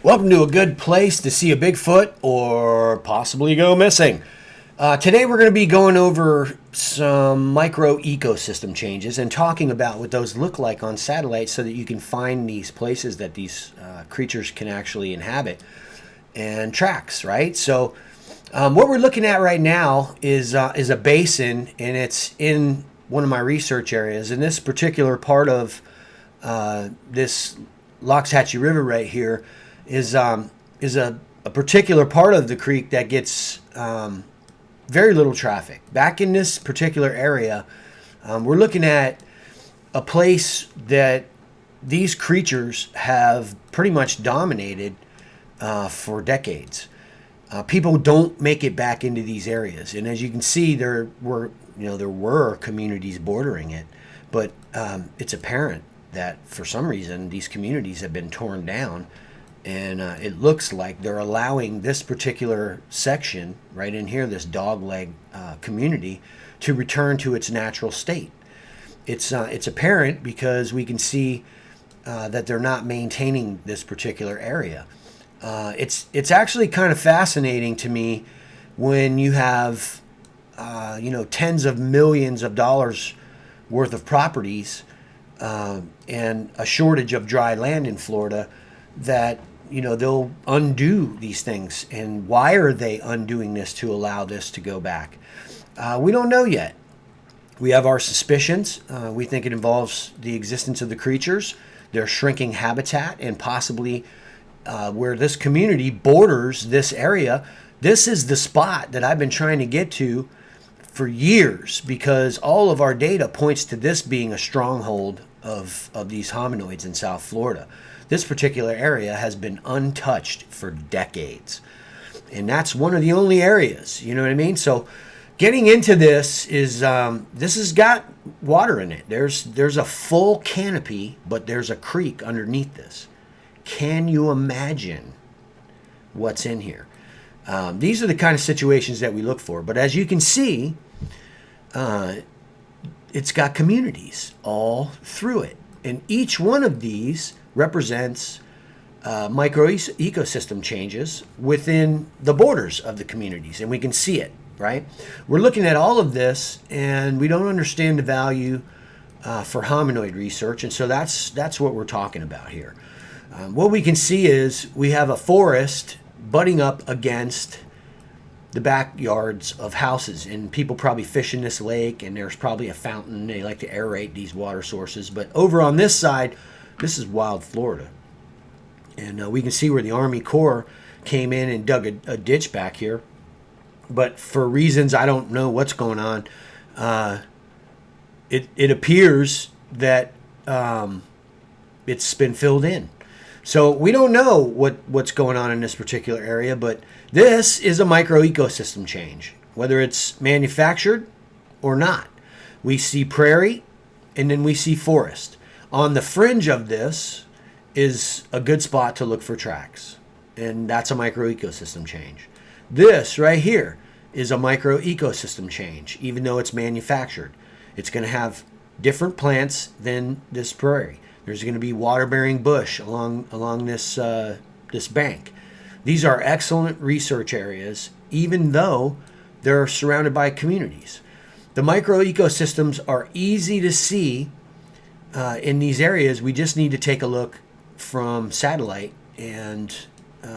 Welcome to a good place to see a Bigfoot or possibly go missing. Today we're going to be going over some microecosystem changes and talking about what those look like on satellite so that you can find these places that these creatures can actually inhabit and tracks, right? So what we're looking at right now is a basin, and it's in one of my research areas. In this particular part of this Loxahatchee River right here is a particular part of the creek that gets very little traffic. Back in this particular area, we're looking at a place that these creatures have pretty much dominated for decades. People don't make it back into these areas, and as you can see, there were communities bordering it, but it's apparent that for some reason these communities have been torn down. And it looks like they're allowing this particular section right in here, this dogleg community, to return to its natural state. It's apparent because we can see that they're not maintaining this particular area. It's actually kind of fascinating to me when you have tens of millions of dollars worth of properties and a shortage of dry land in Florida that they'll undo these things. And why are they undoing this to allow this to go back? We don't know yet. We have our suspicions. We think it involves the existence of the creatures, their shrinking habitat, and possibly where this community borders this area. This is the spot that I've been trying to get to for years because all of our data points to this being a stronghold of these hominoids in South Florida. This particular area has been untouched for decades. And that's one of the only areas, you know what I mean? So getting into this is, this has got water in it. There's a full canopy, but there's a creek underneath this. Can you imagine what's in here? These are the kind of situations that we look for. But as you can see, it's got communities all through it. And each one of these represents microecosystem changes within the borders of the communities, and we can see it, right? We're looking at all of this, and we don't understand the value for hominoid research, and so that's what we're talking about here. What we can see is we have a forest butting up against the backyards of houses, and people probably fish in this lake, and there's probably a fountain. They like to aerate these water sources, but over on this side, this is wild Florida. And we can see where the Army Corps came in and dug a ditch back here. But for reasons I don't know what's going on, it appears that it's been filled in. So we don't know what's going on in this particular area, but this is a microecosystem change, whether it's manufactured or not. We see prairie, and then we see forest. On the fringe of this is a good spot to look for tracks, and that's a microecosystem change. This right here is a microecosystem change, even though it's manufactured. It's going to have different plants than this prairie. There's going to be water-bearing bush along this bank. These are excellent research areas, even though they're surrounded by communities. The microecosystems are easy to see in these areas. We just need to take a look from satellite, and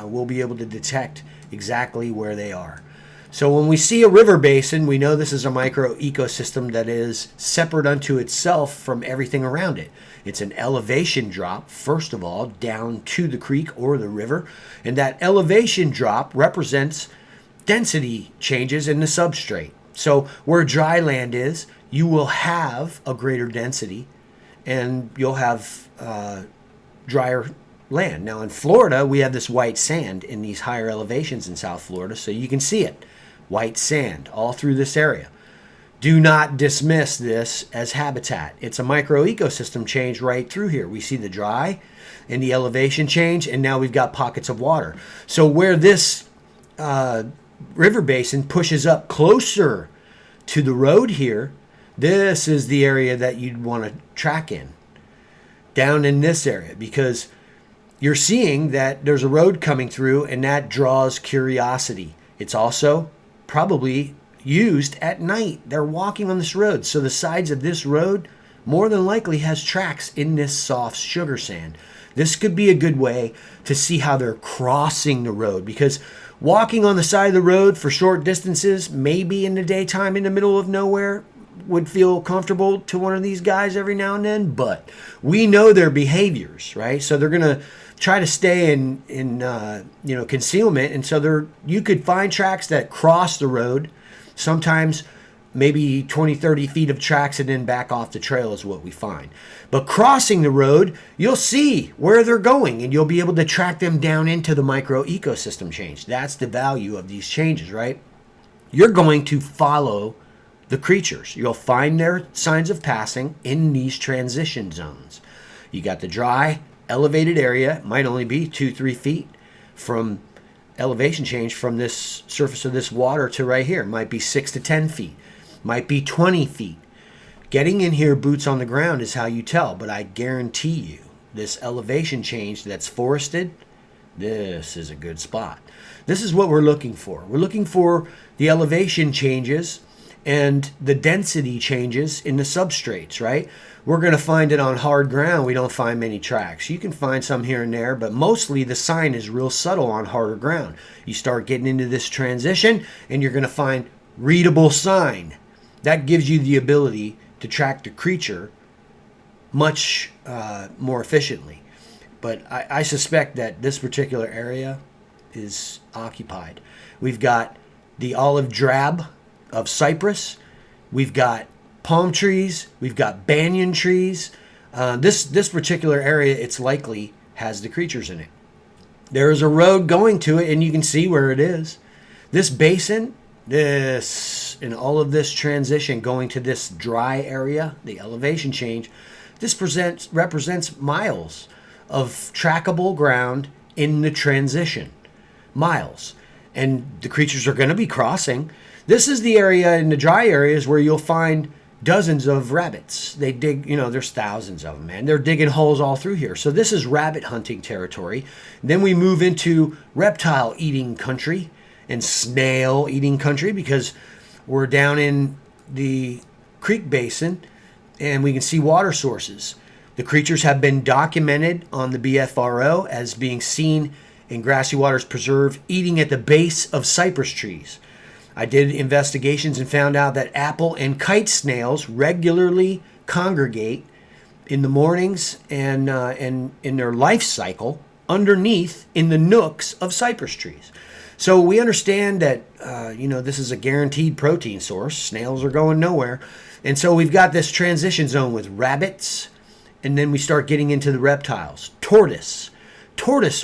we'll be able to detect exactly where they are. So when we see a river basin, we know this is a microecosystem that is separate unto itself from everything around it. It's an elevation drop, first of all, down to the creek or the river, and that elevation drop represents density changes in the substrate. So where dry land is, you will have a greater density, and you'll have drier land. Now in Florida, we have this white sand in these higher elevations in South Florida, so you can see it. White sand all through this area. Do not dismiss this as habitat. It's a microecosystem change right through here. We see the dry and the elevation change, and now we've got pockets of water. So where this river basin pushes up closer to the road here, this is the area that you'd want to track in. Down in this area, because you're seeing that there's a road coming through, and that draws curiosity. It's also probably used at night. They're walking on this road. So the sides of this road more than likely has tracks in this soft sugar sand. This could be a good way to see how they're crossing the road, because walking on the side of the road for short distances, maybe in the daytime in the middle of nowhere, would feel comfortable to one of these guys every now and then, but we know their behaviors, right? So they're going to try to stay in concealment, and so you could find tracks that cross the road, sometimes maybe 20, 30 feet of tracks, and then back off the trail is what we find. But crossing the road, you'll see where they're going, and you'll be able to track them down into the microecosystem change. That's the value of these changes, right? You're going to follow the creatures. You'll find their signs of passing in these transition zones. You got the dry, elevated area. It might only be 2-3 feet from elevation change from this surface of this water to right here. It might be 6 to 10 feet. Might be 20 feet. Getting in here, boots on the ground, is how you tell. But I guarantee you, this elevation change that's forested, this is a good spot. This is what we're looking for. We're looking for the elevation changes and the density changes in the substrates, right? We're going to find it on hard ground. We don't find many tracks. You can find some here and there, but mostly the sign is real subtle on harder ground. You start getting into this transition, and you're going to find readable sign. That gives you the ability to track the creature much more efficiently. But I suspect that this particular area is occupied. We've got the olive drab of cypress. We've got palm trees. We've got banyan trees. This particular area, it's likely has the creatures in it. There is a road going to it, and you can see where it is. This basin, and all of this transition going to this dry area, the elevation change, this represents miles of trackable ground in the transition. Miles. And the creatures are going to be crossing. This is the area in the dry areas where you'll find dozens of rabbits. They dig, there's thousands of them, man. They're digging holes all through here. So this is rabbit hunting territory. Then we move into reptile eating country and snail eating country, because we're down in the creek basin and we can see water sources. The creatures have been documented on the BFRO as being seen in Grassy Waters Preserve eating at the base of cypress trees. I did investigations and found out that apple and kite snails regularly congregate in the mornings and in their life cycle underneath in the nooks of cypress trees. So we understand that, this is a guaranteed protein source. Snails are going nowhere. And so we've got this transition zone with rabbits, and then we start getting into the reptiles. Tortoise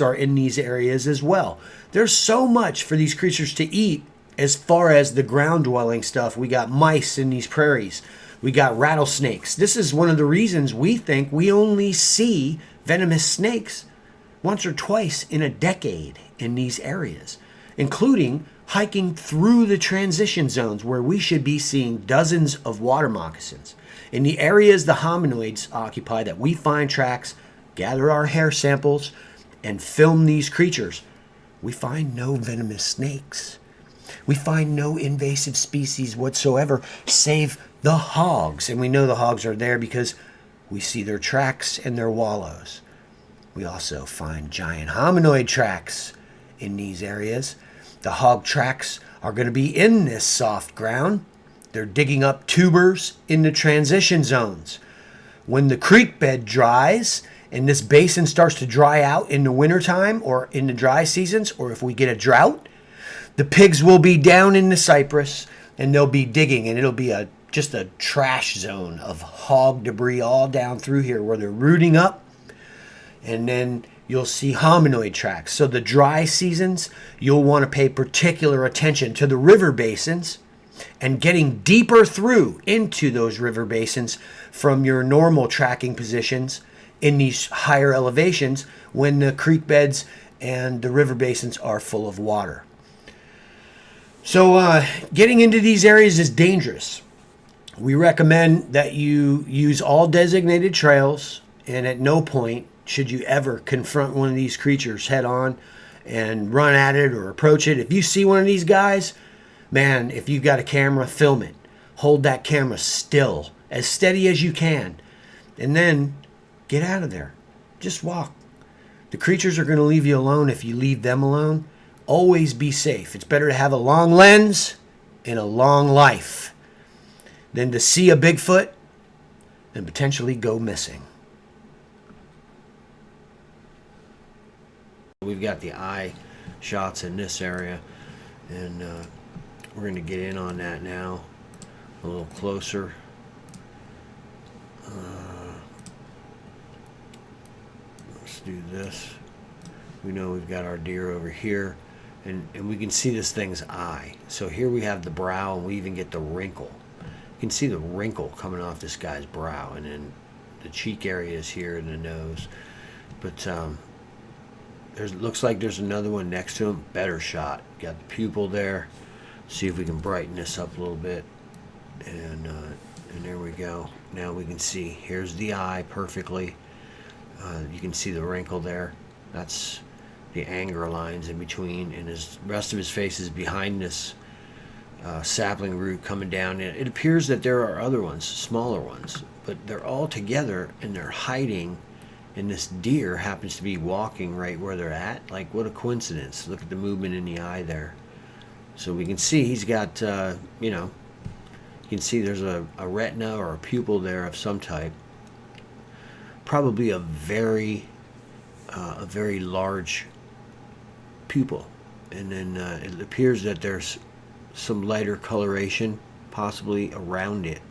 are in these areas as well. There's so much for these creatures to eat as far as the ground-dwelling stuff. We got mice in these prairies. We got rattlesnakes. This is one of the reasons we think we only see venomous snakes once or twice in a decade in these areas, including hiking through the transition zones where we should be seeing dozens of water moccasins. In the areas the hominoids occupy that we find tracks, gather our hair samples, and film these creatures, we find no venomous snakes. We find no invasive species whatsoever, save the hogs. And we know the hogs are there because we see their tracks and their wallows. We also find giant hominoid tracks in these areas. The hog tracks are going to be in this soft ground. They're digging up tubers in the transition zones. When the creek bed dries and this basin starts to dry out in the wintertime or in the dry seasons, or if we get a drought, the pigs will be down in the cypress and they'll be digging, and it'll be just a trash zone of hog debris all down through here where they're rooting up. And then you'll see hominoid tracks. So the dry seasons, you'll want to pay particular attention to the river basins and getting deeper through into those river basins from your normal tracking positions in these higher elevations when the creek beds and the river basins are full of water. So getting into these areas is dangerous. We recommend that you use all designated trails, and at no point should you ever confront one of these creatures head on and run at it or approach it. If you see one of these guys, man, if you've got a camera, film it. Hold that camera still, as steady as you can, and then get out of there. Just walk. The creatures are going to leave you alone if you leave them alone. Always be safe. It's better to have a long lens and a long life than to see a Bigfoot and potentially go missing. We've got the eye shots in this area, and we're going to get in on that now a little closer. Let's do this. We know we've got our deer over here, and we can see this thing's eye. So here we have the brow, and we even get the wrinkle. You can see the wrinkle coming off this guy's brow, and then the cheek area is here and the nose. But looks like there's another one next to him. Better shot. Got the pupil there. See if we can brighten this up a little bit. And there we go. Now we can see. Here's the eye perfectly. You can see the wrinkle there. That's the anger lines in between. And the rest of his face is behind this sapling root coming down. And it appears that there are other ones, smaller ones. But they're all together and they're hiding. And this deer happens to be walking right where they're at. Like, what a coincidence. Look at the movement in the eye there. So we can see he's got, you can see there's a retina or a pupil there of some type. Probably a very large pupil. And then it appears that there's some lighter coloration possibly around it.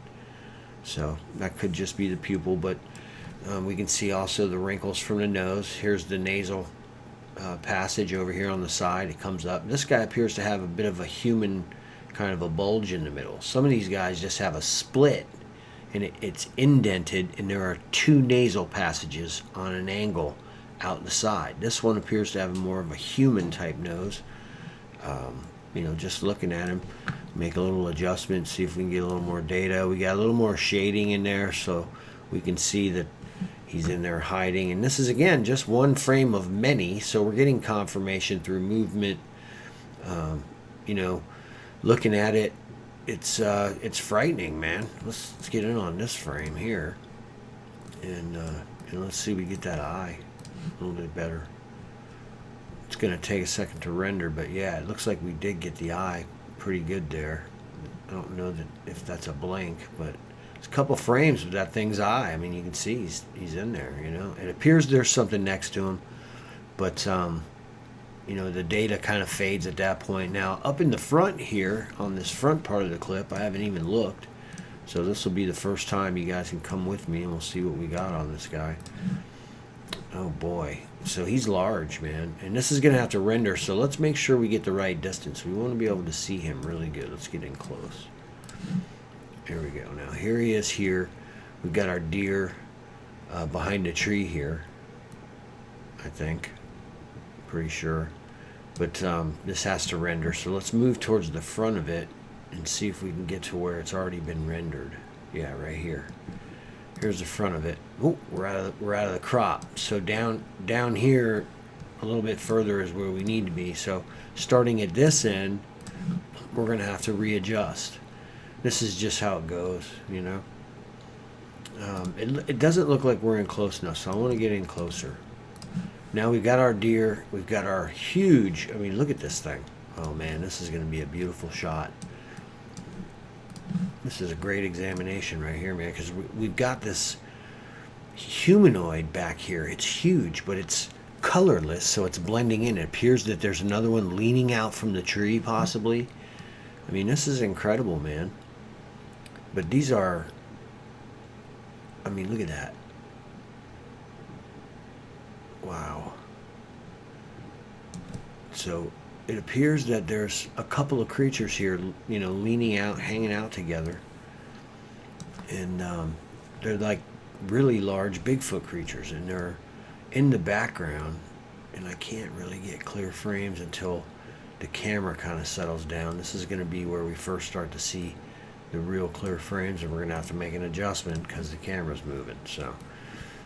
So that could just be the pupil, but we can see also the wrinkles from the nose. Here's the nasal passage over here on the side. It comes up. This guy appears to have a bit of a human kind of a bulge in the middle. Some of these guys just have a split, and it's indented, and there are two nasal passages on an angle out the side. This one appears to have more of a human type nose. Just looking at him, make a little adjustment, see if we can get a little more data. We got a little more shading in there, so we can see that he's in there hiding. And this is, again, just one frame of many, so we're getting confirmation through movement. Looking at it, it's frightening, man. Let's get in on this frame here, and let's see if we get that eye a little bit better. It's going to take a second to render, but yeah, it looks like we did get the eye pretty good there. I don't know if that's a blank, but it's a couple frames of that thing's eye. I mean, you can see he's in there, It appears there's something next to him, but the data kind of fades at that point. Now, up in the front here, on this front part of the clip, I haven't even looked. So this will be the first time you guys can come with me, and we'll see what we got on this guy. Oh, boy. So he's large, man. And this is going to have to render, so let's make sure we get the right distance. We want to be able to see him really good. Let's get in close. There we go. Now, here he is here. We've got our deer behind the tree here, I think. Pretty sure. But this has to render, so let's move towards the front of it and see if we can get to where it's already been rendered. Yeah, right here. Here's the front of it. Oh, we're out of the crop. So down here a little bit further is where we need to be. So starting at this end, we're going to have to readjust. This is just how it goes, It doesn't look like we're in close enough, so I want to get in closer. Now we've got our deer. We've got our huge, look at this thing. Oh, man, this is going to be a beautiful shot. This is a great examination right here, man, because we've got this humanoid back here. It's huge, but it's colorless, so it's blending in. It appears that there's another one leaning out from the tree, possibly. This is incredible, man. But these are, look at that. Wow. So it appears that there's a couple of creatures here, leaning out, hanging out together. And they're like really large Bigfoot creatures, and they're in the background. And I can't really get clear frames until the camera kind of settles down. This is going to be where we first start to see the real clear frames, and we're going to have to make an adjustment because the camera's moving. So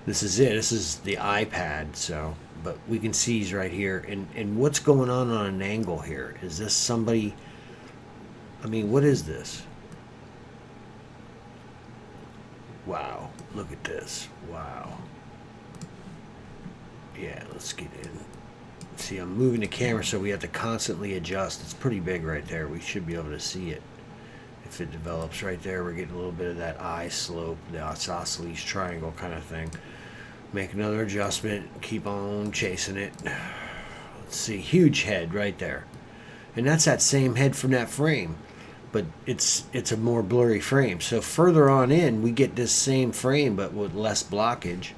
This is it. This is the iPad. So, but we can see he's right here. And what's going on an angle here? Is this somebody? I mean, what is this? Wow, look at this. Wow. Yeah, let's get in. See, I'm moving the camera, so we have to constantly adjust. It's pretty big right there. We should be able to see it. If it develops right there, we're getting a little bit of that eye slope, the isosceles triangle kind of thing. Make another adjustment. Keep on chasing it. Let's see, huge head right there. And that's that same head from that frame. But it's a more blurry frame. So further on in, we get this same frame, but with less blockage.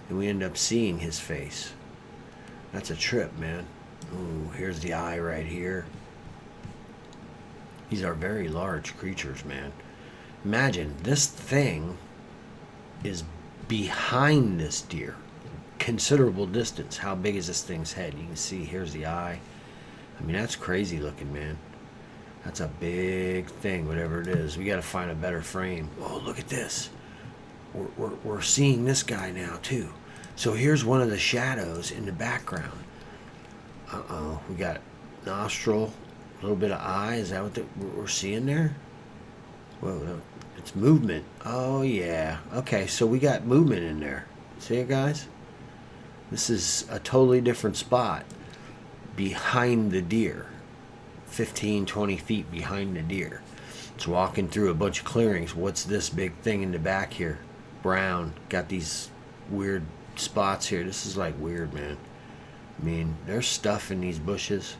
And we end up seeing his face. That's a trip, man. Ooh, here's the eye right here. These are very large creatures, man. Imagine, this thing is behind this deer. Considerable distance. How big is this thing's head? You can see, here's the eye. I mean, that's crazy looking, man. That's a big thing, whatever it is. We got to find a better frame. Oh, look at this. We're seeing this guy now, too. So here's one of the shadows in the background. Uh-oh. We got nostril, a little bit of eye. Is that what we're seeing there? Whoa, it's movement. Oh, yeah. Okay, so we got movement in there. See it, guys? This is a totally different spot behind the deer. 15, 20 feet behind the deer. It's walking through a bunch of clearings. What's this big thing in the back here? Brown. Got these weird spots here. This is like weird, man. I mean, there's stuff in these bushes.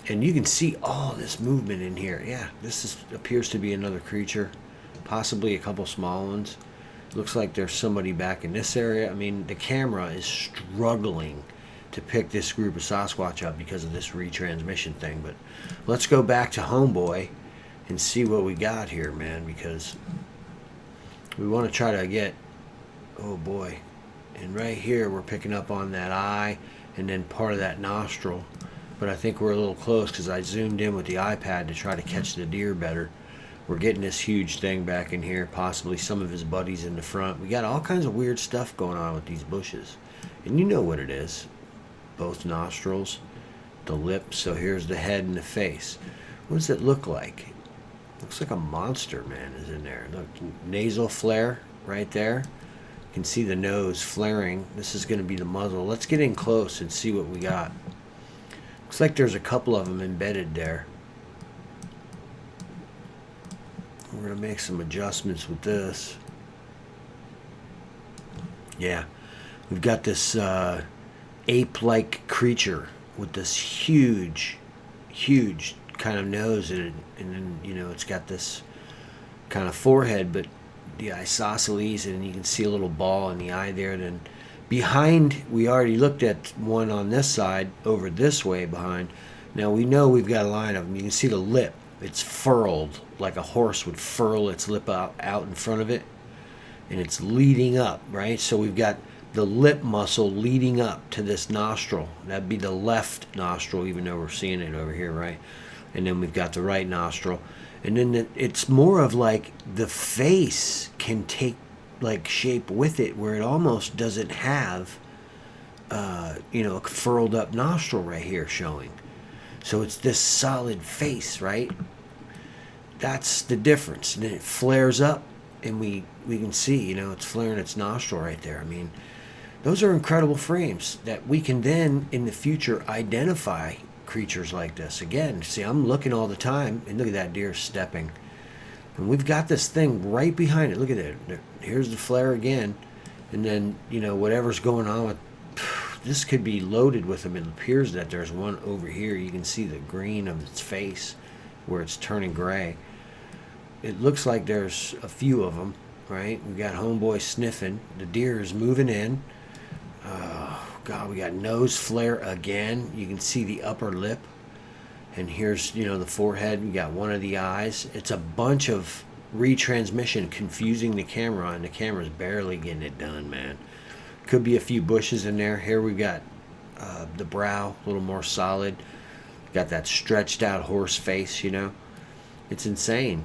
And you can see all this movement in here. Yeah, appears to be another creature. Possibly a couple small ones. Looks like there's somebody back in this area. I mean, the camera is struggling to pick this group of Sasquatch up because of this retransmission thing. But let's go back to Homeboy and see what we got here, man, because we want to try to get, oh boy, and right here we're picking up on that eye and then part of that nostril. But I think we're a little close because I zoomed in with the iPad to try to catch the deer better. We're getting this huge thing back in here, possibly some of his buddies in the front. We got all kinds of weird stuff going on with these bushes. And you know what it is. Both nostrils, the lips. So here's the head and the face. What does it look like? Looks like a monster, man, is in there. Look, nasal flare right there. You can see the nose flaring. This is going to be the muzzle. Let's get in close and see what we got. Looks like there's a couple of them embedded there. We're going to make some adjustments with this. Yeah, we've got this ape-like creature with this huge kind of nose and then, you know, it's got this kind of forehead, but the isosceles, and you can see a little ball in the eye there. Then behind, we already looked at one on this side, over this way behind. Now we know we've got a line of them. You can see the lip. It's furled like a horse would furl its lip out in front of it, and it's leading up, right? So we've got the lip muscle leading up to this nostril. That'd be the left nostril, even though we're seeing it over here, right? And then we've got the right nostril. And then it's more of like the face can take like shape with it, where it almost doesn't have, you know, a furled up nostril right here showing. So it's this solid face, right? That's the difference. And then it flares up, and we can see, you know, it's flaring its nostril right there. I mean, those are incredible frames that we can then, in the future, identify creatures like this. Again, see, I'm looking all the time, and look at that deer stepping. And we've got this thing right behind it. Look at it. Here's the flare again. And then, you know, whatever's going on with... This could be loaded with them. It appears that there's one over here. You can see the green of its face where it's turning gray. It looks like there's a few of them, right? We got Homeboy sniffing. The deer is moving in. Oh, God, we got nose flare again. You can see the upper lip. And here's, you know, the forehead. We got one of the eyes. It's a bunch of retransmission confusing the camera, and the camera's barely getting it done, man. Could be a few bushes in there. Here we've got the brow, a little more solid. Got that stretched out horse face, you know. It's insane.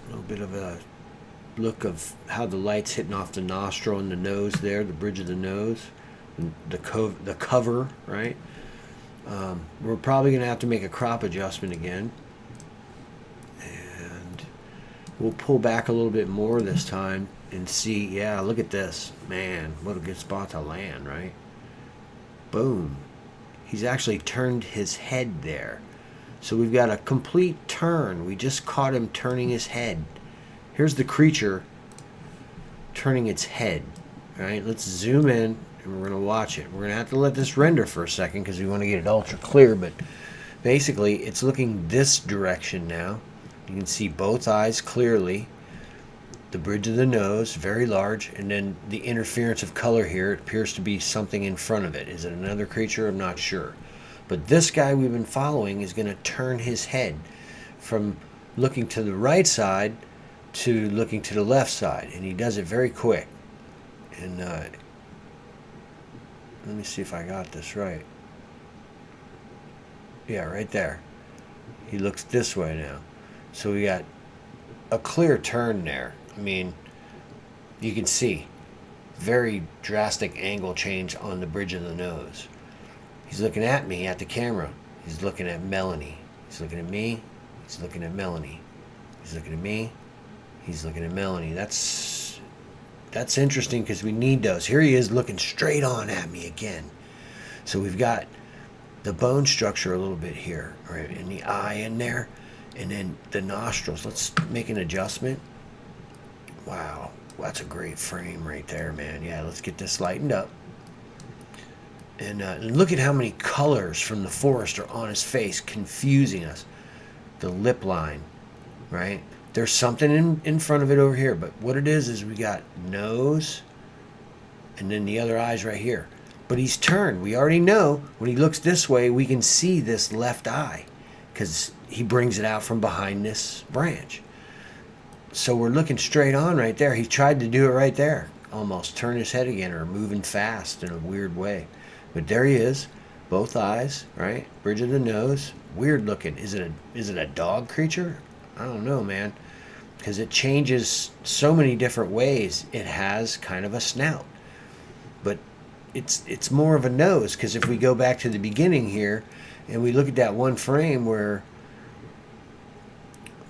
A little bit of a look of how the light's hitting off the nostril and the nose there, the bridge of the nose, and the cover, right? We're probably going to have to make a crop adjustment again. And we'll pull back a little bit more this time and see, yeah, look at this. Man, what a good spot to land, right? Boom. He's actually turned his head there. So we've got a complete turn. We just caught him turning his head. Here's the creature turning its head. All right, let's zoom in and we're going to watch it. We're going to have to let this render for a second because we want to get it ultra clear. But basically, it's looking this direction now. You can see both eyes clearly. The bridge of the nose, very large. And then the interference of color here, it appears to be something in front of it. Is it another creature? I'm not sure. But this guy we've been following is going to turn his head from looking to the right side to looking to the left side. And he does it very quick. And let me see if I got this right. Yeah, right there. He looks this way now. So we got a clear turn there. I mean, you can see very drastic angle change on the bridge of the nose. He's looking at me at the camera. He's looking at Melanie. He's looking at me. He's looking at Melanie. He's looking at me. He's looking at Melanie. That's interesting because we need those. Here he is looking straight on at me again. So we've got the bone structure a little bit here, right? And the eye in there. And then the nostrils. Let's make an adjustment. Wow. That's a great frame right there, man. Yeah, let's get this lightened up. And look at how many colors from the forest are on his face, confusing us. The lip line, right? There's something in front of it over here, but what it is we got nose and then the other eye's right here. But he's turned. We already know when he looks this way, we can see this left eye because he brings it out from behind this branch. So we're looking straight on right there. He tried to do it right there, almost turn his head again or moving fast in a weird way. But there he is, both eyes, right? Bridge of the nose, weird looking. Is it a dog creature? I don't know, man, because it changes so many different ways. It has kind of a snout, but it's more of a nose. Because if we go back to the beginning here, and we look at that one frame where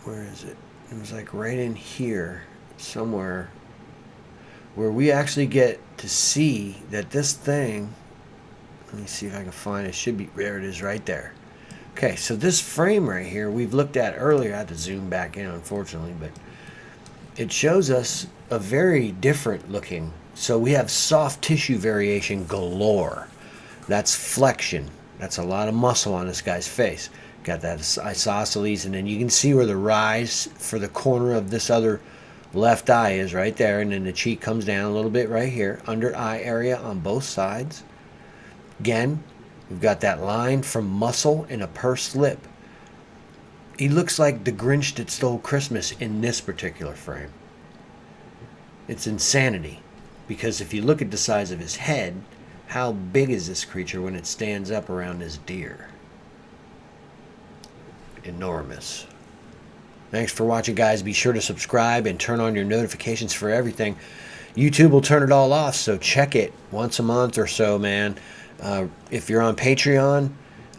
is it? It was like right in here somewhere, where we actually get to see that this thing. Let me see if I can find it. Should be, there it is right there. Okay, so this frame right here we've looked at earlier. I had to zoom back in, unfortunately, but it shows us a very different looking. So we have soft tissue variation galore. That's flexion. That's a lot of muscle on this guy's face. Got that isosceles, and then you can see where the rise for the corner of this other left eye is right there, and then the cheek comes down a little bit right here, under eye area on both sides. Again, we've got that line from muscle and a pursed lip. He looks like the Grinch that stole Christmas in this particular frame. It's insanity, because if you look at the size of his head, how big is this creature when it stands up around this deer? Enormous. Thanks for watching, guys. Be sure to subscribe and turn on your notifications for everything. YouTube will turn it all off, so check it once a month or so, man. If you're on Patreon,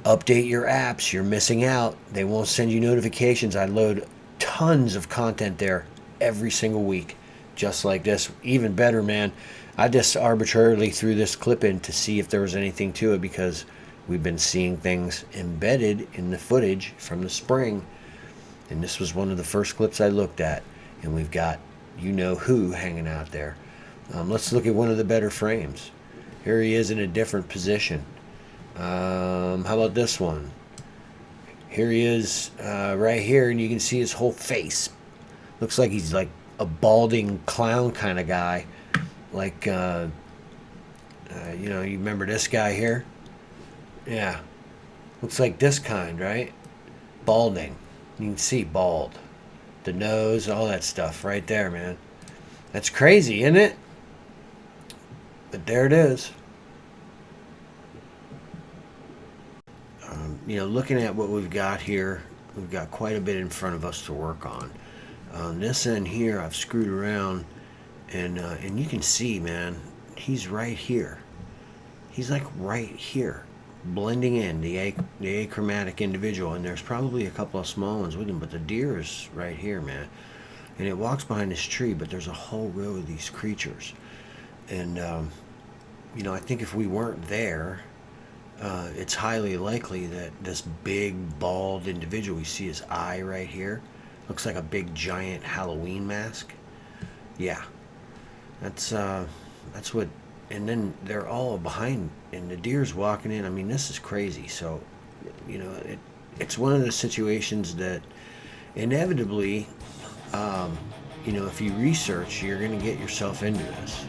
update your apps. You're missing out. They won't send you notifications. I load tons of content there every single week, just like this. Even better, man. I just arbitrarily threw this clip in to see if there was anything to it, because we've been seeing things embedded in the footage from the spring. And this was one of the first clips I looked at. And we've got you-know-who hanging out there. Let's look at one of the better frames. Here he is in a different position. How about this one? Here he is right here, and you can see his whole face. Looks like he's like a balding clown kind of guy. Like, you remember this guy here? Yeah. Looks like this kind, right? Balding. You can see bald. The nose, all that stuff right there, man. That's crazy, isn't it? But there it is. Looking at what we've got here, we've got quite a bit in front of us to work on. This end here, I've screwed around, and you can see, man, he's right here. He's like right here, blending in the achromatic individual, and there's probably a couple of small ones with him, but the deer is right here, man. And it walks behind this tree, but there's a whole row of these creatures. And I think if we weren't there, it's highly likely that this big bald individual, we see his eye right here, looks like a big giant Halloween mask. Yeah, that's what. And then they're all behind, and the deer's walking in. I mean, this is crazy. So, it's one of the situations that inevitably, if you research, you're going to get yourself into this.